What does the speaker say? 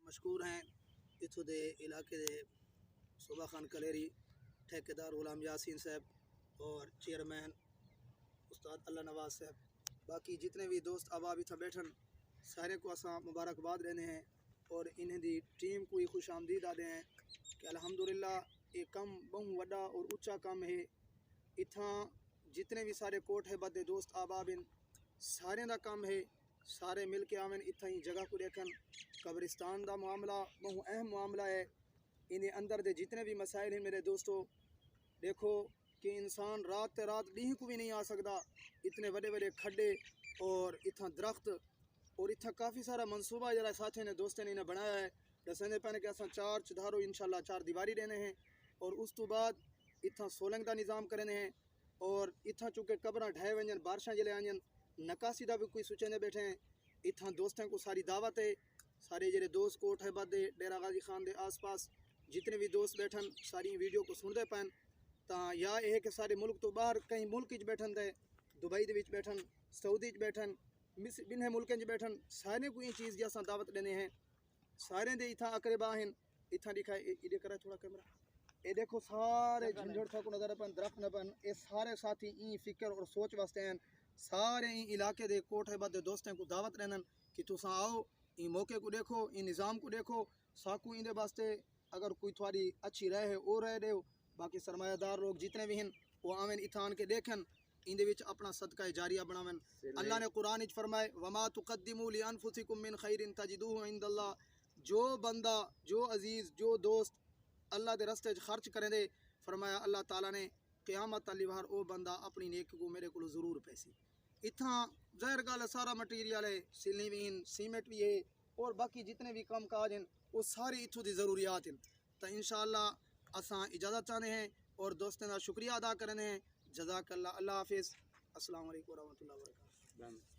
مشکور ہیں اتھوں دے علاقے دے صوبہ خان کلیری ٹھیکیدار غلام یاسین صاحب اور چیئرمین استاد اللہ نواز صاحب، باقی جتنے بھی دوست احباب اتھا بیٹھن سارے کو اساں مبارکباد دینے ہیں اور انہیں دی ٹیم کو خوش آمدید آدھے ہیں کہ الحمدللہ یہ کم بہت وڈا اور اچھا کام ہے۔ اتھاں جتنے بھی سارے کوٹ ہے بدے دوست احباب ان سارے دا کام ہے، سارے مل کے آمن اتھاں ہی جگہ کو دیکھن۔ قبرستان دا معاملہ بہت اہم معاملہ ہے، انہیں اندر دے جتنے بھی مسائل ہیں میرے دوستو، دیکھو کہ انسان رات ڈیہں کو بھی نہیں آ سکتا، اتنے بڑے بڑے کھڈے اور اتھاں درخت اور اتھاں کافی سارا منصوبہ جڑا ساتھی نے دوستوں نے بنایا ہے۔ دسنے پہنے کہ اساں 4 چدارو انشاءاللہ 4 دیواری دینے ہیں اور اس تو بعد اتھاں سولنگ دا نظام کرنے ہیں اور اتھاں چونکہ قبراں ڈھائے ونجن بارشاں جلے آنجن نکاسی دا بھی کوئی سوچنے بیٹھے ہیں۔ اتھاں دوستوں کو ساری دعوت ہے، سارے جڑے دوست کوٹ ہے بدے ڈیرہ غازی خان دے آس پاس جتنے بھی دوست بیٹھن ساری ویڈیو کو سن دے پین تاں یا یہ کہ سارے ملک تو باہر کہیں ملک وچ بیٹھن دے دبئی دے وچ بیٹھن سعودی وچ بیٹھن بنہیں ملکیں وچ بیٹھن سارے کو یہ چیز جیسا دعوت دینے ہیں۔ سارے دے اتھاں اقربا ہیں، اتھاں دکھائے یہ کرا تھوڑا کیمرہ، یہ دیکھو سارے جھنجھڑ تھا کو نظر پن درخت نہ پن، یہ سارے ساتھی این فکر اور سوچ واسطے ہیں، سارے این علاقے دے کوٹ ہے بدے دوستوں کو دعوت رہنن کہ تساں آؤ این موقع کو دیکھو، این نظام کو دیکھو، ساکو این دے واسطے اگر کوئی تھوڑی اچھی رائے ہے وہ رائے دے، باقی سرمایہ دار لوگ جتنے بھی ہیں وہ آمن اتھان کے دیکھن ان دے وچ اپنا صدقہ جاریہ بناون۔ اللہ نے قرآن وچ فرمائے وما تقدموا لانفسکم من خیر تجدوہ عند اللہ، جو بندہ جو عزیز جو دوست اللہ دے رستے خرچ کریں دے فرمایا اللہ تعالیٰ نے قیامت علی بہر او بندہ اپنی نیک کو میرے کو ضرور پیسی۔ اتھاں ظاہر گال سارا مٹیریل ہے، سیلنی بھی ہیں، سیمنٹ بھی ہے اور باقی جتنے بھی کام کاج ہیں وہ سارے اتھوں دی ضروریات ہیں۔ تو انشاءاللہ اساں اجازت چاہتے ہیں اور دوستوں کا شکریہ ادا کرنے ہیں۔ جزاک اللہ، اللہ حافظ، السلام علیکم ورحمۃ اللہ وبرکاتہ۔